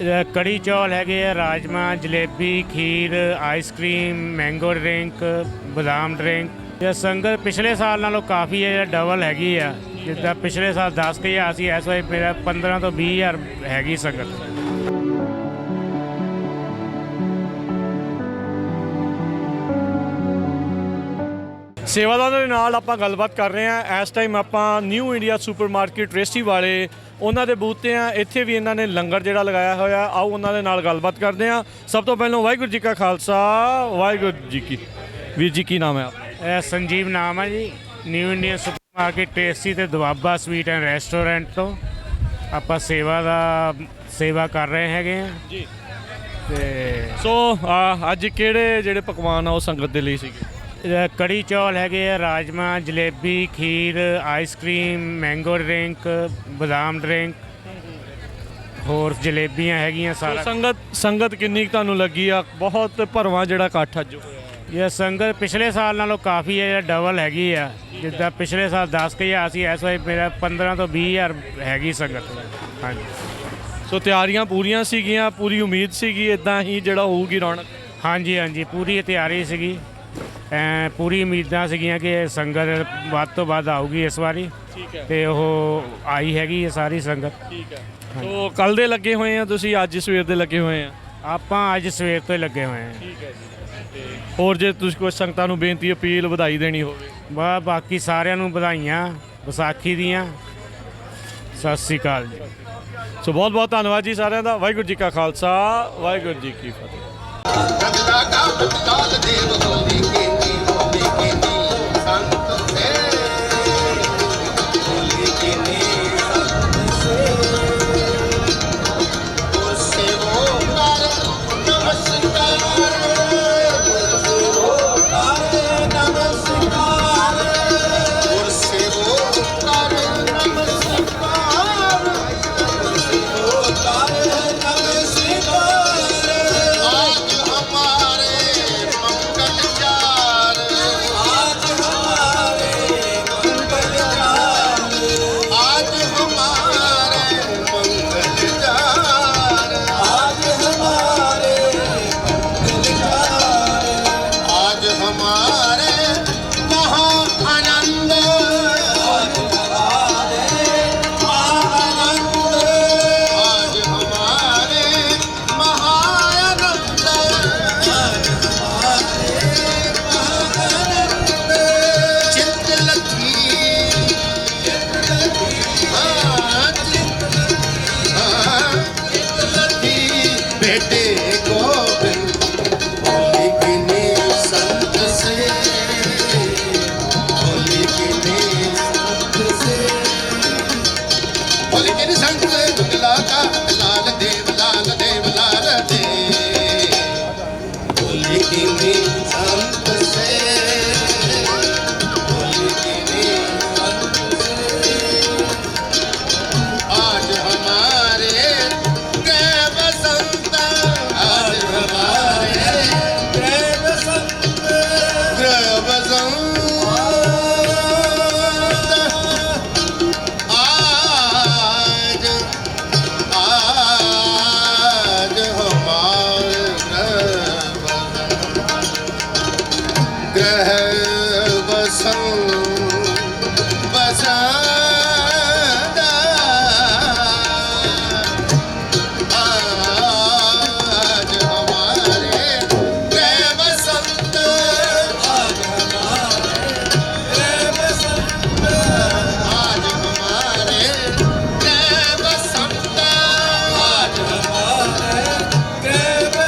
कड़ी चौल है, राजमा, जलेबी, खीर, ice cream, mango drink, बादाम ड्रिंक। ये संगत पिछले साल नालों काफ़ी है डबल हैगी आ। जिद्दां पिछले साल 10,000 सी, इस वार मेरा 15 ਤੋਂ 20,000 हैगी संगत। ਸੇਵਾਦਾਰਾਂ ਦੇ ਨਾਲ ਆਪਾਂ ਗੱਲਬਾਤ ਕਰ ਰਹੇ ਹਾਂ। ਇਸ ਟਾਈਮ ਆਪਾਂ ਨਿਊ ਇੰਡੀਆ ਸੁਪਰ ਮਾਰਕੀਟ ਰੇਸਟੀ ਵਾਲੇ ਉਹਨਾਂ ਦੇ ਬੂਥ 'ਤੇ ਆ। ਇੱਥੇ ਵੀ ਇਹਨਾਂ ਨੇ ਲੰਗਰ ਜਿਹੜਾ ਲਗਾਇਆ ਹੋਇਆ, ਆਓ ਉਹਨਾਂ ਦੇ ਨਾਲ ਗੱਲਬਾਤ ਕਰਦੇ ਹਾਂ। ਸਭ ਤੋਂ ਪਹਿਲਾਂ ਵਾਹਿਗੁਰੂ ਜੀ ਕਾ ਖਾਲਸਾ, ਵਾਹਿਗੁਰੂ ਜੀ ਕੀ। ਵੀਰ ਜੀ ਕੀ ਨਾਮ ਹੈ ਆਪ? ਸੰਜੀਵ ਨਾਮ ਹੈ ਜੀ। New India super market tasty ਤੇ ਦੁਆਬਾ ਸਵੀਟ ਐਂਡ ਰੈਸਟੋਰੈਂਟ ਤੋਂ ਆਪਾਂ ਸੇਵਾ ਕਰ ਰਹੇ ਹੈਗੇ ਆ ਜੀ। ਤੇ ਸੋ ਅੱਜ ਕਿਹੜੇ ਜਿਹੜੇ ਪਕਵਾਨ ਆ ਉਹ ਸੰਗਤ ਦੇ ਲਈ ਸੀਗੇ? कड़ी चौल है, राजमा, जलेबी, खीर, आइसक्रीम, मैंगो ड्रिंक, बादाम ड्रिंक, होर जलेबियाँ हैगियां सारा। संगत किन्नी कुh तुहानूं लगी आ? बहुत भरवां जिहड़ा इकट्ठ अज होया। ये संगत पिछले साल नालों काफ़ी है डबल हैगी आ। जिद्दां पिछले साल 10,000 सी, इस वार मेरा 15 ਤੋਂ 20,000 हैगी संगत। हाँ जी। सो तैयारियां पूरियां सीगियां, पूरी उम्मीद सीगी इदां ही जिहड़ा होऊगी रौनक? हाँ जी, हाँ जी, पूरी तैयारी सीगी। पूरी उम्मीदां सीगियां कि संगत ਵੱਧ ਤੋਂ ਵੱਧ ਆਊਗੀ ਇਸ ਵਾਰੀ। ਠੀਕ ਹੈ। ਤੇ ਉਹ ਆਈ ਹੈਗੀ ਹੈ ਸਾਰੀ ਸੰਗਤ। ਠੀਕ ਹੈ। ਸੋ ਕੱਲ ਦੇ ਲੱਗੇ ਹੋਏ ਆ ਤੁਸੀਂ, ਅੱਜ ਸਵੇਰ ਦੇ ਲੱਗੇ ਹੋਏ ਆ? ਆਪਾਂ ਅੱਜ ਸਵੇਰ ਤੋਂ ਹੀ ਲੱਗੇ ਹੋਏ ਆ। ਠੀਕ ਹੈ ਜੀ। ਤੇ ਹੋਰ ਜੇ ਤੁਸੀਂ ਕੋਈ ਸੰਗਤਾਂ ਨੂੰ ਬੇਨਤੀ ਅਪੀਲ ਵਧਾਈ ਦੇਣੀ ਹੋਵੇ? ਬਾਕੀ ਸਾਰਿਆਂ ਨੂੰ ਵਧਾਈਆਂ ਵਿਸਾਖੀ ਦੀਆਂ। ਸਤਿ ਸ਼੍ਰੀ ਅਕਾਲ ਜੀ। ਸੋ ਬਹੁਤ ਬਹੁਤ ਧੰਨਵਾਦ ਜੀ ਸਾਰਿਆਂ ਦਾ। ਵਾਹਿਗੁਰੂ ਜੀ ਕਾ ਖਾਲਸਾ, ਵਾਹਿਗੁਰੂ ਜੀ ਕੀ ਫਤਿਹ। बेटे